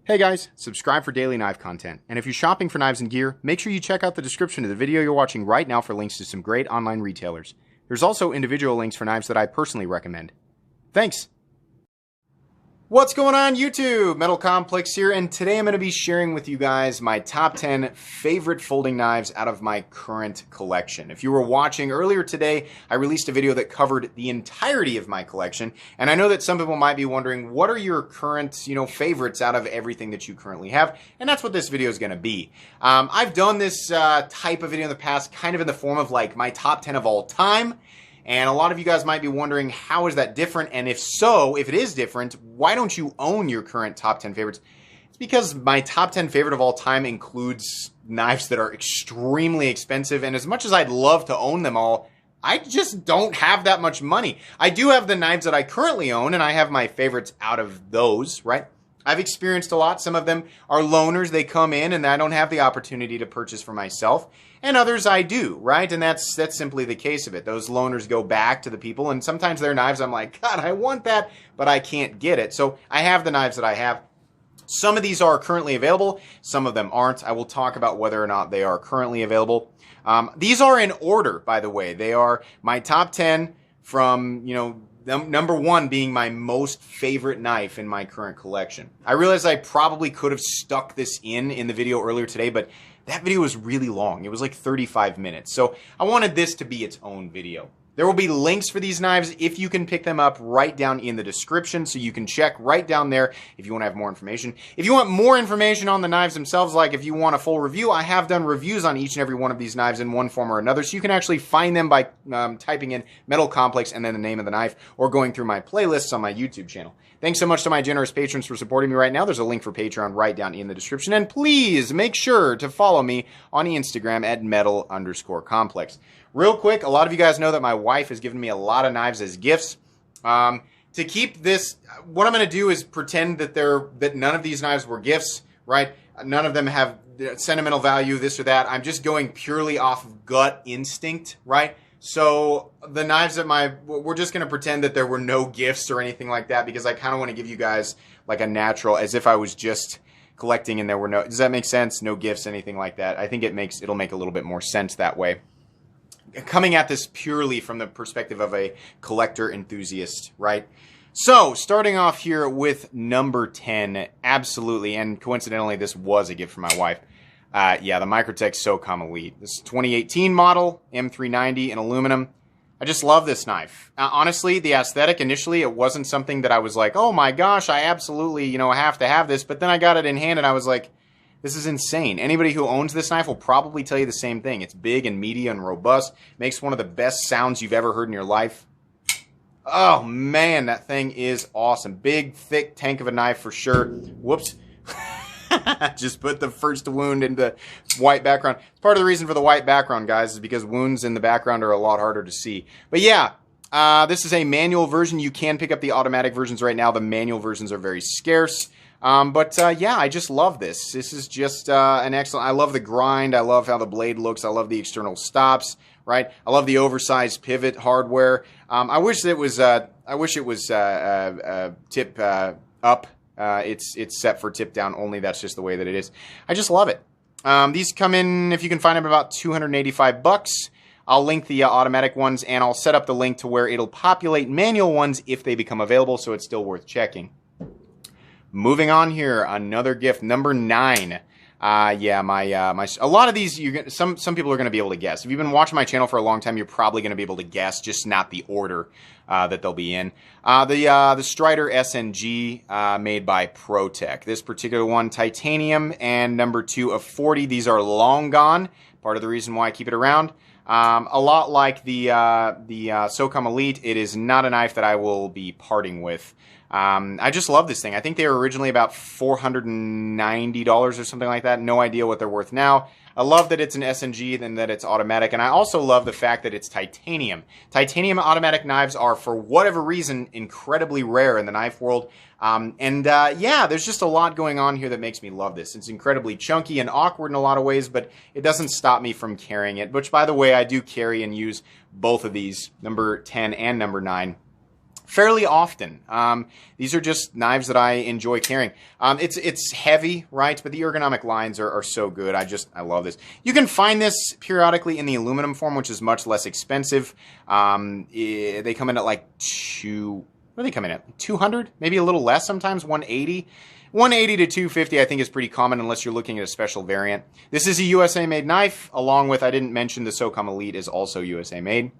Hey guys, subscribe for daily knife content. And if you're shopping for knives and gear, make sure you check out the description of the video you're watching right now for links to some great online retailers. There's also individual links for knives that I personally recommend. Thanks! What's going on YouTube? Metal Complex here, and today I'm going to be sharing with you guys my top 10 favorite folding knives out of my current collection. If you were watching earlier today, I released a video that covered the entirety of my collection, and I know that some people might be wondering, what are your current, favorites out of everything that you currently have? And that's what this video is going to be. I've done this type of video in the past, kind of in the form of like my top 10 of all time. And a lot of you guys might be wondering, how is that different? And if so, if it is different, why don't you own your current top 10 favorites? It's because my top 10 favorite of all time includes knives that are extremely expensive. And as much as I'd love to own them all, I just don't have that much money. I do have the knives that I currently own, and I have my favorites out of those, right? I've experienced a lot. Some of them are loaners. They come in and I don't have the opportunity to purchase for myself. And others I do, right? And that's simply the case of it. Those loaners go back to the people, and sometimes their knives, I'm like, God, I want that, but I can't get it. So I have the knives that I have. Some of these are currently available. Some of them aren't. I will talk about whether or not they are currently available. These are in order, by the way. They are my top 10 from, number one being my most favorite knife in my current collection. I realize I probably could have stuck this in the video earlier today, but that video was really long. It was like 35 minutes. So I wanted this to be its own video. There will be links for these knives if you can pick them up right down in the description, so you can check right down there if you want to have more information. If you want more information on the knives themselves, like if you want a full review, I have done reviews on each and every one of these knives in one form or another, so you can actually find them by typing in Metal Complex and then the name of the knife, or going through my playlists on my YouTube channel. Thanks so much to my generous patrons for supporting me right now. There's a link for Patreon right down in the description, and please make sure to follow me on Instagram at metal_complex. Real quick, a lot of you guys know that my wife has given me a lot of knives as gifts. To keep this, what I'm going to do is pretend that none of these knives were gifts, right? None of them have sentimental value, this or that. I'm just going purely off of gut instinct, right? So the knives we're just going to pretend that there were no gifts or anything like that, because I kind of want to give you guys like a natural, as if I was just collecting and there were no, does that make sense? No gifts, anything like that. I think it'll make a little bit more sense that way. Coming at this purely from the perspective of a collector enthusiast, right? So, starting off here with number 10, absolutely, and coincidentally, this was a gift from my wife. Yeah, the Microtech Socom Elite. This is 2018 model, M390 in aluminum. I just love this knife. Honestly, the aesthetic, initially, it wasn't something that I was like, oh my gosh, I absolutely, have to have this. But then I got it in hand and I was like, this is insane. Anybody who owns this knife will probably tell you the same thing. It's big and meaty and robust. Makes one of the best sounds you've ever heard in your life. Oh man, that thing is awesome. Big, thick tank of a knife for sure. Whoops. Just put the first wound into white background. It's part of the reason for the white background, guys, is because wounds in the background are a lot harder to see. But yeah, this is a manual version. You can pick up the automatic versions right now. The manual versions are very scarce. Yeah, I just love this. This is just an excellent. I love the grind. I love how the blade looks. I love the external stops. Right. I love the oversized pivot hardware. I wish it was. Tip up. It's set for tip down only. That's just the way that it is. I just love it. These come in, if you can find them, about $285. I'll link the automatic ones, and I'll set up the link to where it'll populate manual ones if they become available. So it's still worth checking. Moving on here, another gift, number 9. Yeah, a lot of these, some people are going to be able to guess. If you've been watching my channel for a long time, you're probably going to be able to guess, just not the order that they'll be in. The Strider SG made by Protech. This particular one, titanium, and number 2 of 40. These are long gone. Part of the reason why I keep it around. A lot like the Socom Elite, it is not a knife that I will be parting with. I just love this thing. I think they were originally about $490 or something like that. No idea what they're worth now. I love that it's an SNG and that it's automatic, and I also love the fact that it's titanium. Titanium automatic knives are, for whatever reason, incredibly rare in the knife world. Yeah, there's just a lot going on here that makes me love this. It's incredibly chunky and awkward in a lot of ways, but it doesn't stop me from carrying it, which, by the way, I do carry and use both of these, number 10 and number 9. fairly often. These are just knives that I enjoy carrying. It's heavy, right? But the ergonomic lines are so good. I love this. You can find this periodically in the aluminum form, which is much less expensive. They come in at like what do they come in at? 200? Maybe a little less sometimes, 180. 180 to 250 I think is pretty common unless you're looking at a special variant. This is a USA made knife, along with, I didn't mention, the Socom Elite is also USA made.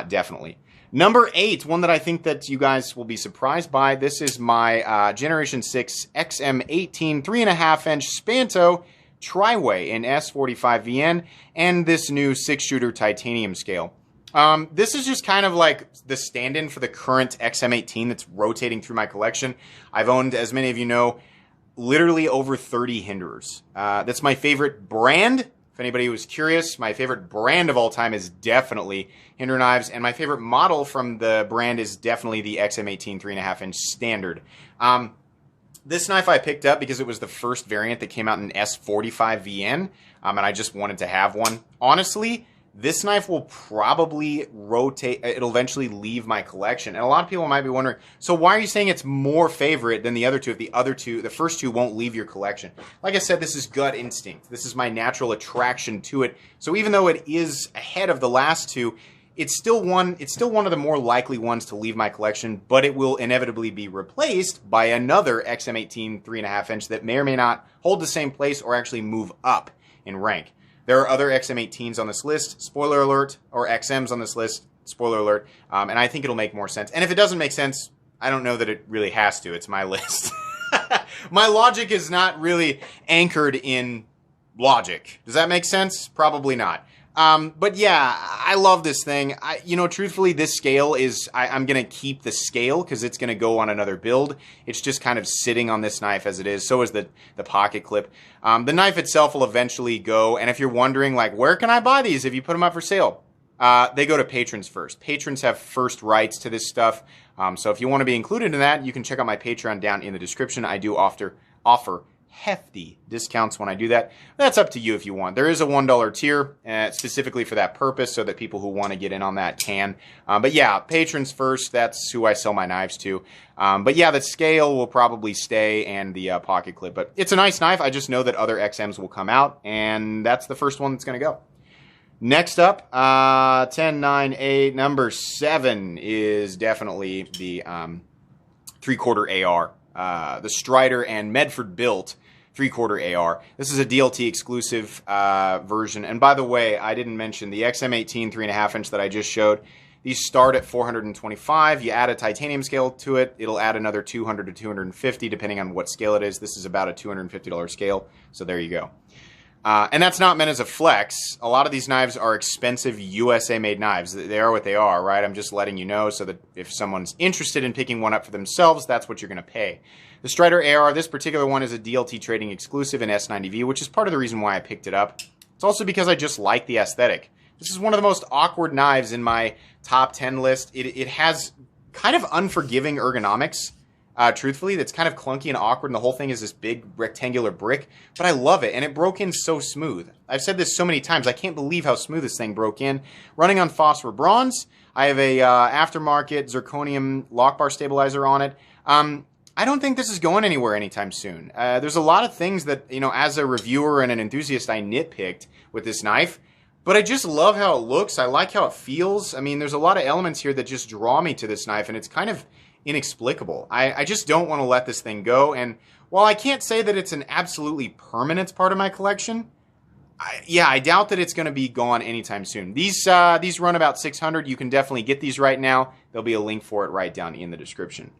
Definitely. Number 8, one that I think that you guys will be surprised by. This is my Generation 6 XM18 3.5-inch Spyderco Triway in S45VN and this new 6-shooter titanium scale. This is just kind of like the stand-in for the current XM18 that's rotating through my collection. I've owned, as many of you know, literally over 30 Hinderers. That's my favorite brand. If anybody was curious, my favorite brand of all time is definitely Hinder knives, and my favorite model from the brand is definitely the XM18 3.5-inch standard. This knife I picked up because it was the first variant that came out in S45VN, and I just wanted to have one. Honestly, this knife will probably rotate, it'll eventually leave my collection. And a lot of people might be wondering, so why are you saying it's more favorite than the other two if the first two won't leave your collection? Like I said, this is gut instinct. This is my natural attraction to it. So even though it is ahead of the last two, it's still one of the more likely ones to leave my collection, but it will inevitably be replaced by another XM18 3.5-inch that may or may not hold the same place or actually move up in rank. There are other XM18s on this list, spoiler alert, or XMs on this list, spoiler alert, and I think it'll make more sense. And if it doesn't make sense, I don't know that it really has to. It's my list. My logic is not really anchored in logic. Does that make sense? Probably not. But yeah, I love this thing. Truthfully, this scale is, I'm going to keep the scale because it's going to go on another build. It's just kind of sitting on this knife as it is. So is the pocket clip. The knife itself will eventually go. And if you're wondering, like, where can I buy these if you put them up for sale? They go to patrons first. Patrons have first rights to this stuff. So if you want to be included in that, you can check out my Patreon down in the description. I do offer hefty discounts when I do that. That's up to you if you want. There is a $1 tier specifically for that purpose so that people who want to get in on that can. But yeah, patrons first. That's who I sell my knives to. But yeah, the scale will probably stay and the pocket clip. But it's a nice knife. I just know that other XMs will come out, and that's the first one that's going to go. Next up, 10, 9, 8, number 7 is definitely the 3/4 AR. The Strider and Medford built 3/4 AR. This is a DLT exclusive version. And by the way, I didn't mention the XM18 3.5-inch that I just showed. These start at $425. You add a titanium scale to it, it'll add another $200 to $250 depending on what scale it is. This is about a $250 scale, so there you go. And that's not meant as a flex. A lot of these knives are expensive USA-made knives. They are what they are, right? I'm just letting you know so that if someone's interested in picking one up for themselves, that's what you're going to pay. The Strider AR, this particular one is a DLT trading exclusive in S90V, which is part of the reason why I picked it up. It's also because I just like the aesthetic. This is one of the most awkward knives in my top 10 list. It has kind of unforgiving ergonomics. Truthfully, that's kind of clunky and awkward, and the whole thing is this big rectangular brick, but I love it, and it broke in so smooth. I've said this so many times, I can't believe how smooth this thing broke in. Running on phosphor bronze, I have a aftermarket zirconium lock bar stabilizer on it. I don't think this is going anywhere anytime soon. There's a lot of things that, as a reviewer and an enthusiast, I nitpicked with this knife, but I just love how it looks. I like how it feels. I mean, there's a lot of elements here that just draw me to this knife, and it's kind of inexplicable. I just don't want to let this thing go, and while I can't say that it's an absolutely permanent part of my collection, I doubt that it's going to be gone anytime soon. These run about $600. You can definitely get these right now. There'll be a link for it right down in the description.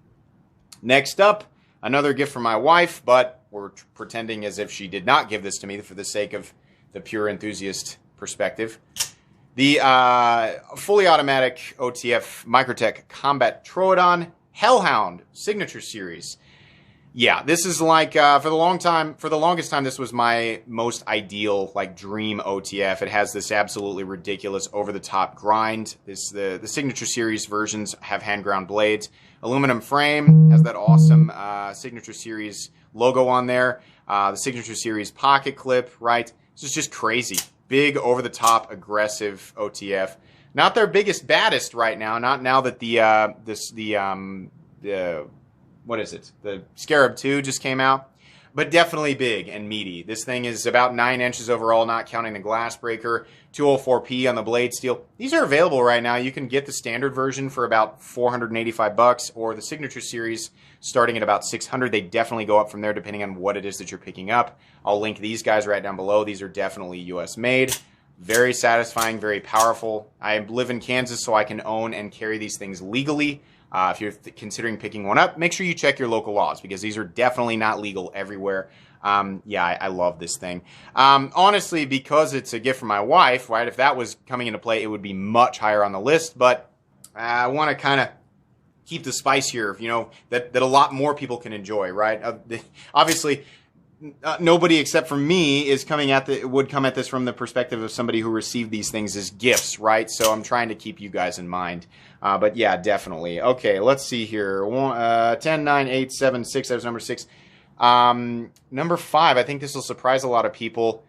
Next up, another gift from my wife, but we're pretending as if she did not give this to me for the sake of the pure enthusiast perspective. The fully automatic OTF Microtech Combat Troodon Hellhound Signature Series. Yeah, this is like for the longest time, this was my most ideal, like, dream OTF. It has this absolutely ridiculous over-the-top grind. The Signature Series versions have hand-ground blades. Aluminum frame, has that awesome Signature Series logo on there. The Signature Series pocket clip, right? This is just crazy. Big, over-the-top, aggressive OTF. Not their biggest, baddest right now. Not now that what is it? The Scarab 2 just came out. But definitely big and meaty. This thing is about 9 inches overall, not counting the glass breaker. 204p on the blade steel. These are available right now. You can get the standard version for about $485, or the Signature Series starting at about $600. They definitely go up from there depending on what it is that you're picking up. I'll link these guys right down below. These are definitely US made. Very satisfying, very powerful. I live in Kansas, so I can own and carry these things legally. If you're considering picking one up, make sure you check your local laws, because these are definitely not legal everywhere. Yeah, I love this thing. Honestly, because it's a gift from my wife, right? If that was coming into play, it would be much higher on the list. But I want to kind of keep the spice here, you know, that a lot more people can enjoy, right? Obviously, nobody except for me is would come at this from the perspective of somebody who received these things as gifts, right? So I'm trying to keep you guys in mind. But yeah, definitely. Okay, let's see here. 10, 9, 8, 7, 6. That was number 6. Number 5, I think this will surprise a lot of people.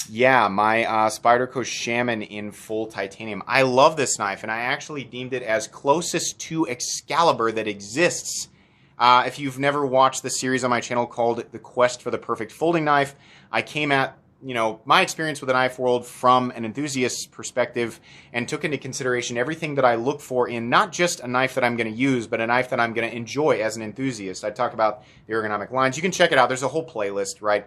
Yeah, my Spyderco Shaman in full titanium. I love this knife, and I actually deemed it as closest to Excalibur that exists. If you've never watched the series on my channel called The Quest for the Perfect Folding Knife, I came at, you know, my experience with the knife world from an enthusiast's perspective and took into consideration everything that I look for in not just a knife that I'm going to use, but a knife that I'm going to enjoy as an enthusiast. I talk about the ergonomic lines. You can check it out. There's a whole playlist, right?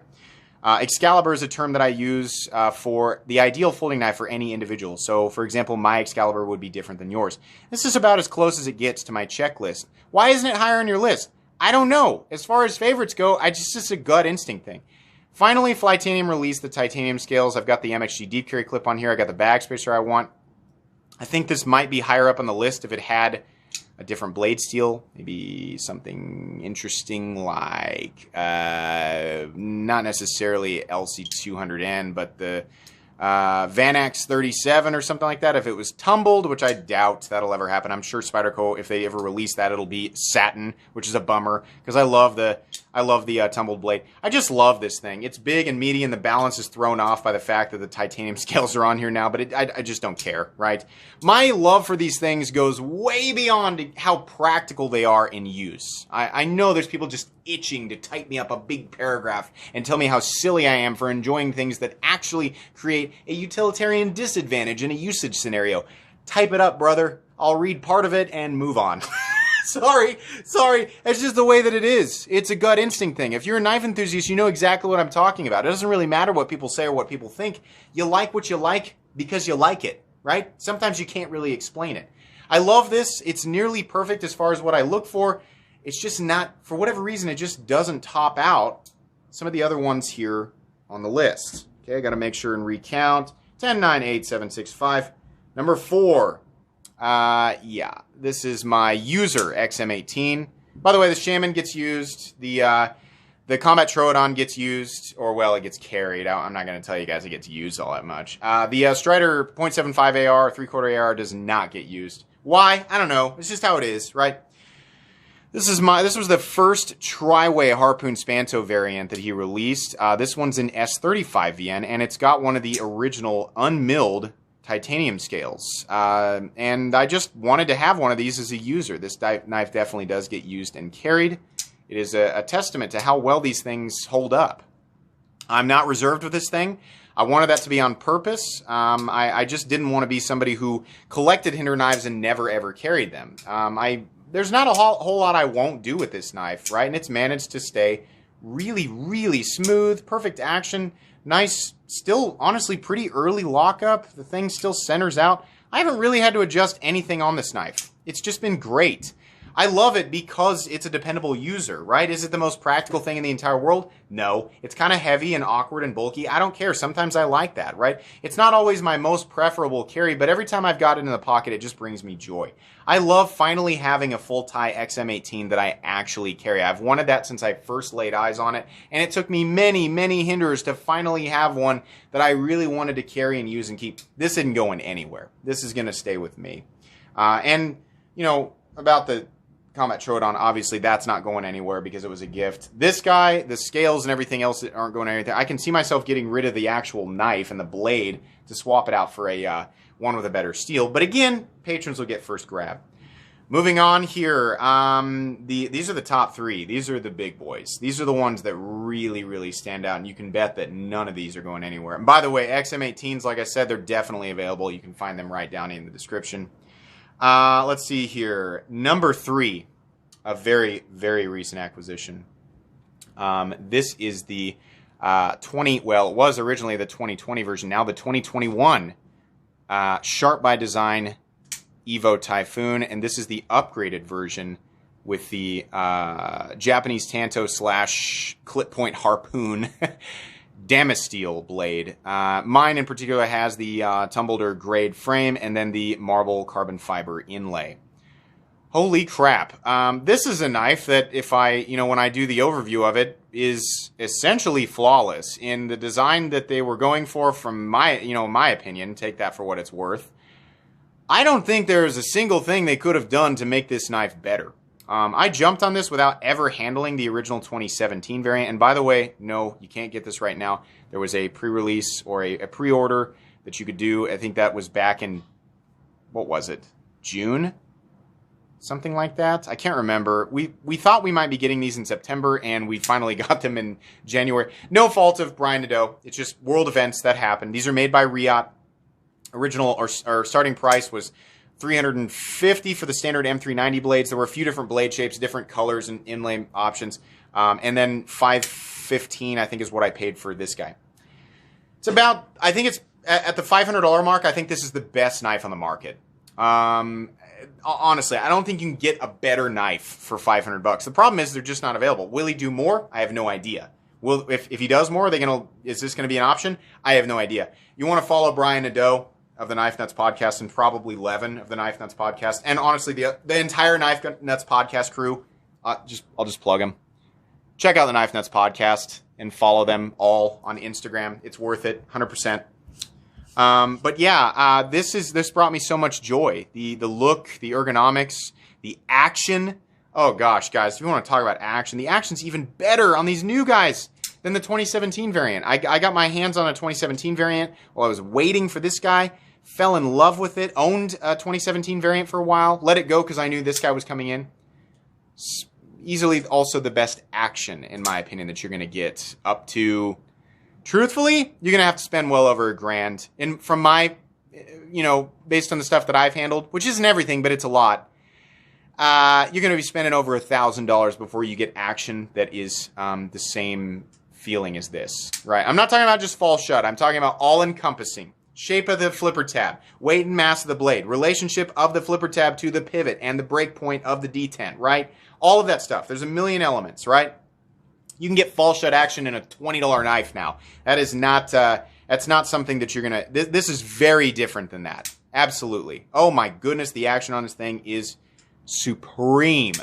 Excalibur is a term that I use for the ideal folding knife for any individual. So, for example, my Excalibur would be different than yours. This is about as close as it gets to my checklist. Why isn't it higher on your list? I don't know. As far as favorites go, it's just a gut instinct thing. Finally, Flytanium released the titanium scales. I've got the MXG deep carry clip on here. I got the bag spacer I want. I think this might be higher up on the list if it had a different blade steel, maybe something interesting like, not necessarily LC200N, but the Vanax 37 or something like that. If it was tumbled, which I doubt that'll ever happen. I'm sure Spyderco, if they ever release that, it'll be satin, which is a bummer, because I love the tumbled blade. I just love this thing. It's big and meaty, and the balance is thrown off by the fact that the titanium scales are on here now, but I just don't care, right? My love for these things goes way beyond how practical they are in use. I know there's people just itching to type me up a big paragraph and tell me how silly I am for enjoying things that actually create a utilitarian disadvantage in a usage scenario. Type it up, brother. I'll read part of it and move on. Sorry. It's just the way that it is. It's a gut instinct thing. If you're a knife enthusiast, you know exactly what I'm talking about. It doesn't really matter what people say or what people think. You like what you like because you like it, right? Sometimes you can't really explain it. I love this. It's nearly perfect as far as what I look for. It's just not, for whatever reason, it just doesn't top out some of the other ones here on the list. Okay, I got to make sure and recount. 10, 9, 8, 7, 6, 5. Number 4. Yeah, this is my User XM18. By the way, the Shaman gets used. The Combat Troodon gets used, or well, it gets carried. I'm not going to tell you guys it gets used all that much. The Strider .75 AR, 3/4 AR does not get used. Why? I don't know. It's just how it is, right? This was the first Triway Harpoon Spanto variant that he released. This one's in S35VN, and it's got one of the original unmilled titanium scales. And I just wanted to have one of these as a user. This knife definitely does get used and carried. It is a testament to how well these things hold up. I'm not reserved with this thing. I wanted that to be on purpose. I just didn't want to be somebody who collected Hinderer knives and never ever carried them. There's not a whole lot I won't do with this knife, right? And it's managed to stay really, really smooth, perfect action, nice, still honestly pretty early lockup. The thing still centers out. I haven't really had to adjust anything on this knife. It's just been great. I love it because it's a dependable user, right? Is it the most practical thing in the entire world? No. It's kind of heavy and awkward and bulky. I don't care. Sometimes I like that, right? It's not always my most preferable carry, but every time I've got it in the pocket, it just brings me joy. I love finally having a full-tie XM18 that I actually carry. I've wanted that since I first laid eyes on it, and it took me many, many Hinderers to finally have one that I really wanted to carry and use and keep. This isn't going anywhere. This is going to stay with me. And, you know, about the Combat Troodon, obviously that's not going anywhere because it was a gift. This guy, the scales and everything else that aren't going anywhere. I can see myself getting rid of the actual knife and the blade to swap it out for a one with a better steel. But again, patrons will get first grab. Moving on here, these are the top three. These are the big boys. These are the ones that really, really stand out, and you can bet that none of these are going anywhere. And by the way, XM18s, like I said, they're definitely available. You can find them right down in the description. Let's see here. Number 3, a very, very recent acquisition. This is the it was originally the 2020 version, now the 2021 Sharp by Design EVO Typhoon, and this is the upgraded version with the Japanese Tanto / clip point harpoon Damasteel blade. Mine in particular has the Tumbler grade frame and then the marble carbon fiber inlay. Holy crap. This is a knife that if when I do the overview of it, is essentially flawless in the design that they were going for from my opinion. Take that for what it's worth. I don't think there's a single thing they could have done to make this knife better. I jumped on this without ever handling the original 2017 variant. And by the way, no, you can't get this right now. There was a pre-release or a pre-order that you could do. I think that was back in, what was it, June? Something like that. I can't remember. We thought we might be getting these in September, and we finally got them in January. No fault of Brian Nadeau. It's just world events that happen. These are made by Riot. Original or starting price was $350 for the standard M390 blades. There were a few different blade shapes, different colors and inlay options. And then $515, I think, is what I paid for this guy. It's about, I think it's at the $500 mark. I think this is the best knife on the market. Honestly, I don't think you can get a better knife for $500. The problem is they're just not available. Will he do more? I have no idea. If he does more, is this going to be an option? I have no idea. You want to follow Brian Nadeau of the Knife Nuts podcast and probably Levin of the Knife Nuts podcast, and honestly, the entire Knife Nuts podcast crew. I'll just plug them. Check out the Knife Nuts podcast and follow them all on Instagram. It's worth it, 100%. But yeah, this brought me so much joy. The look, the ergonomics, the action. Oh gosh, guys, if you want to talk about action, the action's even better on these new guys than the 2017 variant. I got my hands on a 2017 variant while I was waiting for this guy. Fell in love with it. Owned a 2017 variant for a while. Let it go because I knew this guy was coming in. Easily also the best action, in my opinion, that you're going to get. Up to, truthfully, you're going to have to spend well over $1,000. And from my, based on the stuff that I've handled, which isn't everything, but it's a lot, you're going to be spending over $1,000 before you get action that is the same feeling as this, right? I'm not talking about just fall shut. I'm talking about all-encompassing. Shape of the flipper tab, weight and mass of the blade, relationship of the flipper tab to the pivot and the break point of the detent, right? All of that stuff. There's a million elements, right? You can get fall shut action in a $20 knife now. That is not, that's not something that you're going to, this is very different than that. Absolutely. Oh my goodness, the action on this thing is supreme.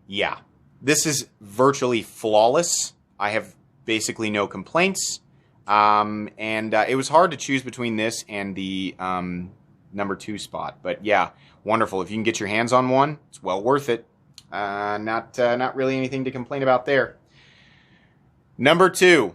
Yeah, this is virtually flawless. I have basically no complaints. It was hard to choose between this and the number 2 spot. But yeah, wonderful. If you can get your hands on one, it's well worth it. Not really anything to complain about there. Number 2,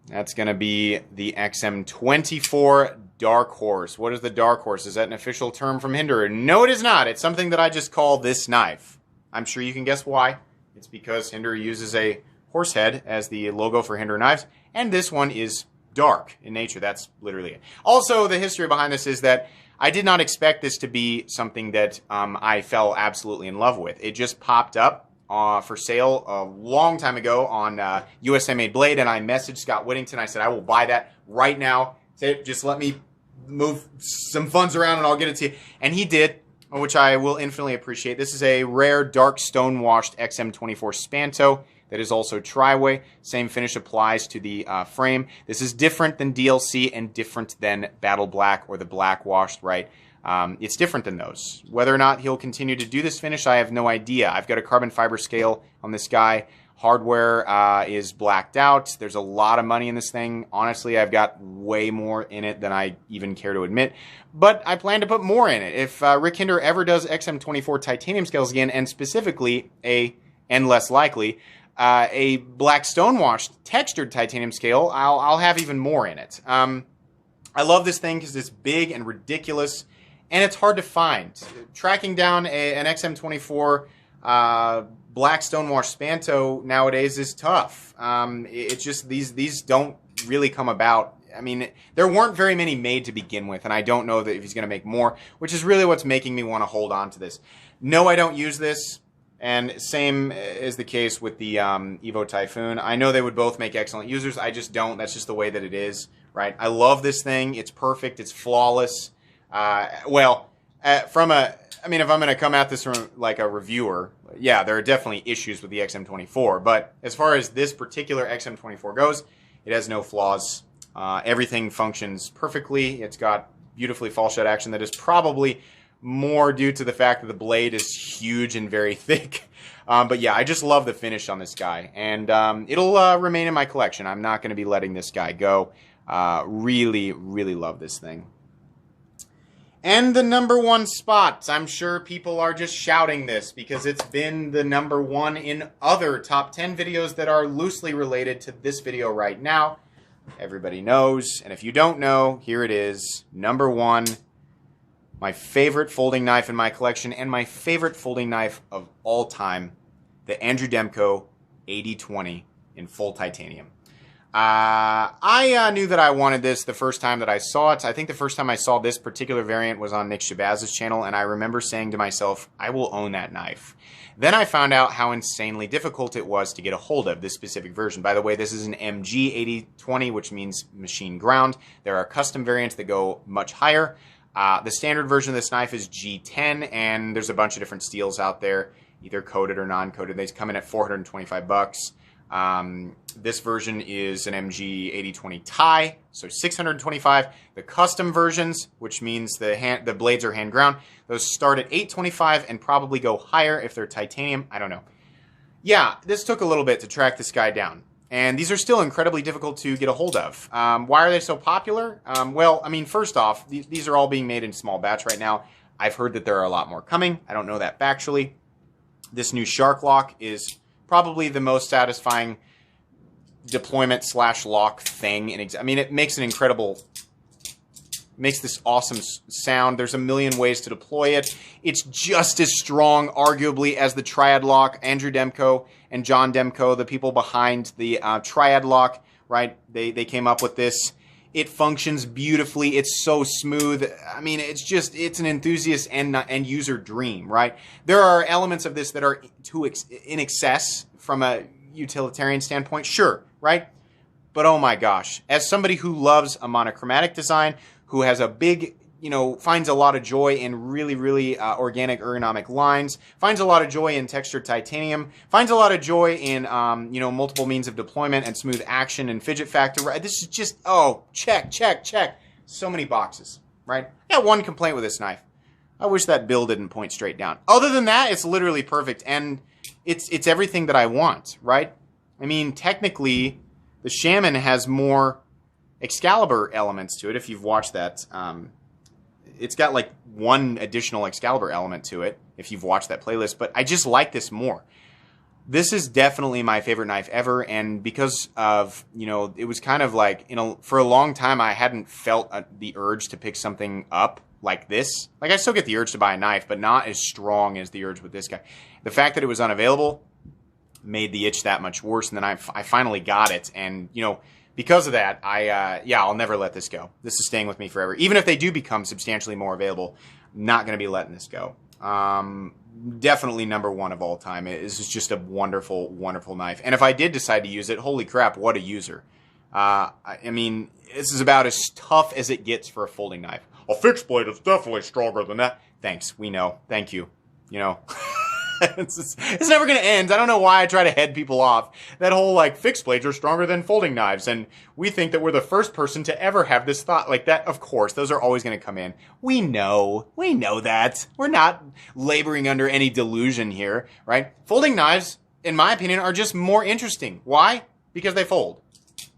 that's going to be the XM24 Dark Horse. What is the Dark Horse? Is that an official term from Hinderer? No, it is not. It's something that I just call this knife. I'm sure you can guess why. It's because Hinderer uses a horse head as the logo for Hinderer knives, and this one is dark in nature. That's literally it. Also, the history behind this is that I did not expect this to be something that I fell absolutely in love with. It just popped up for sale a long time ago on USA Made Blade, and I messaged Scott Whittington. I said, I will buy that right now. Just let me move some funds around and I'll get it to you. And he did, which I will infinitely appreciate. This is a rare dark stone-washed XM24 Spanto that is also tri-way. Same finish applies to the frame. This is different than DLC and different than Battle Black or the Black Washed, right? It's different than those. Whether or not he'll continue to do this finish, I have no idea. I've got a carbon fiber scale on this guy. Hardware is blacked out. There's a lot of money in this thing. Honestly, I've got way more in it than I even care to admit. But I plan to put more in it. If Rick Hinderer ever does XM24 titanium scales again, and specifically and less likely, a black stonewashed textured titanium scale, I'll have even more in it. I love this thing because it's big and ridiculous, and it's hard to find. Tracking down an XM24 black stonewashed Spanto nowadays is tough. It's just these don't really come about. I mean, there weren't very many made to begin with, and I don't know that if he's going to make more, which is really what's making me want to hold on to this. No, I don't use this, and same is the case with the EVO Typhoon. I know they would both make excellent users. I just don't. That's just the way that it is, right? I love this thing. It's perfect. It's flawless. I mean, if I'm going to come at this from like a reviewer, yeah, there are definitely issues with the XM24. But as far as this particular XM24 goes, it has no flaws. Everything functions perfectly. It's got beautifully fall shut action that is probably more due to the fact that the blade is huge and very thick. But yeah, I just love the finish on this guy. And it'll remain in my collection. I'm not going to be letting this guy go. Really, really love this thing. And the #1 spot. I'm sure people are just shouting this because it's been the #1 in other top 10 videos that are loosely related to this video right now. Everybody knows. And if you don't know, here it is. #1. My favorite folding knife in my collection and my favorite folding knife of all time. The Andrew Demko 8020 in full titanium. I knew that I wanted this the first time that I saw it. I think the first time I saw this particular variant was on Nick Shabazz's channel, and I remember saying to myself, I will own that knife. Then I found out how insanely difficult it was to get a hold of this specific version. By the way, this is an MG 8020, which means machine ground. There are custom variants that go much higher. The standard version of this knife is G10, and there's a bunch of different steels out there, either coated or non-coated. They come in at $425. This version is an MG 8020 tie, so $625. The custom versions, which means the blades are hand ground, those start at $825 and probably go higher if they're titanium. I don't know. Yeah, this took a little bit to track this guy down. And these are still incredibly difficult to get a hold of. Why are they so popular? Well, I mean, first off, these are all being made in small batch right now. I've heard that there are a lot more coming. I don't know that factually. This new Shark Lock is probably the most satisfying deployment / lock thing. I mean, it makes an incredible, makes this awesome sound. There's a million ways to deploy it. It's just as strong, arguably, as the Triad Lock. Andrew Demko and John Demko, the people behind the Triad Lock, right? They came up with this. It functions beautifully. It's so smooth. I mean, it's an enthusiast and user dream, right? There are elements of this that are in excess from a utilitarian standpoint, sure, right? But oh my gosh, as somebody who loves a monochromatic design, who has a big, finds a lot of joy in really, really organic ergonomic lines, finds a lot of joy in textured titanium, finds a lot of joy in, multiple means of deployment and smooth action and fidget factor. Right? This is just, check, check, check. So many boxes, right? I got one complaint with this knife. I wish that bill didn't point straight down. Other than that, it's literally perfect, and it's everything that I want, right? I mean, technically, the Shaman has more Excalibur elements to it. If you've watched that, it's got like one additional Excalibur element to it, if you've watched that playlist, but I just like this more. This is definitely my favorite knife ever, and because of, it was kind of like, for a long time I hadn't felt the urge to pick something up like this. Like, I still get the urge to buy a knife, but not as strong as the urge with this guy. The fact that it was unavailable made the itch that much worse, and then I finally got it, and, because of that, I'll never let this go. This is staying with me forever. Even if they do become substantially more available, not going to be letting this go. Definitely #1 of all time. This is just a wonderful, wonderful knife. And if I did decide to use it, holy crap, what a user. I mean, this is about as tough as it gets for a folding knife. A fixed blade is definitely stronger than that. Thanks, we know. Thank you. It's never going to end. I don't know why I try to head people off. That whole, fixed blades are stronger than folding knives, and we think that we're the first person to ever have this thought like that. Of course, those are always going to come in. We know that. We're not laboring under any delusion here, right? Folding knives in my opinion, are just more interesting. Why? Because they fold.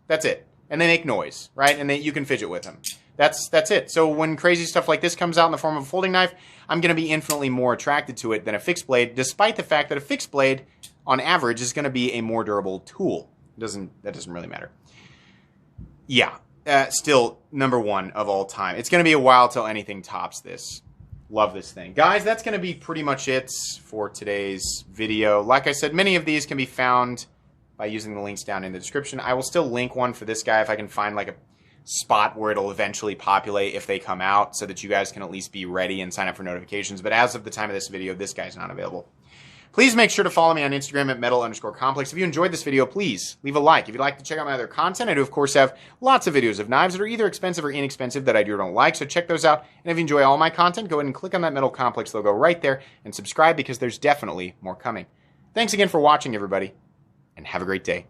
That's it. And they make noise, right? And you can fidget with them. That's it. So when crazy stuff like this comes out in the form of a folding knife, I'm going to be infinitely more attracted to it than a fixed blade, despite the fact that a fixed blade, on average, is going to be a more durable tool. That doesn't really matter. Yeah, still number one of all time. It's going to be a while till anything tops this. Love this thing. Guys, that's going to be pretty much it for today's video. Like I said, many of these can be found by using the links down in the description. I will still link one for this guy if I can find like a spot where it'll eventually populate if they come out, so that you guys can at least be ready and sign up for notifications. But as of the time of this video, this guy's not available. Please make sure to follow me on Instagram at metal_complex. If you enjoyed this video, please leave a like. If you'd like to check out my other content, I do, of course, have lots of videos of knives that are either expensive or inexpensive that I do or don't like, so check those out. And if you enjoy all my content, go ahead and click on that Metal Complex logo right there and subscribe, because there's definitely more coming. Thanks again for watching, everybody, and have a great day.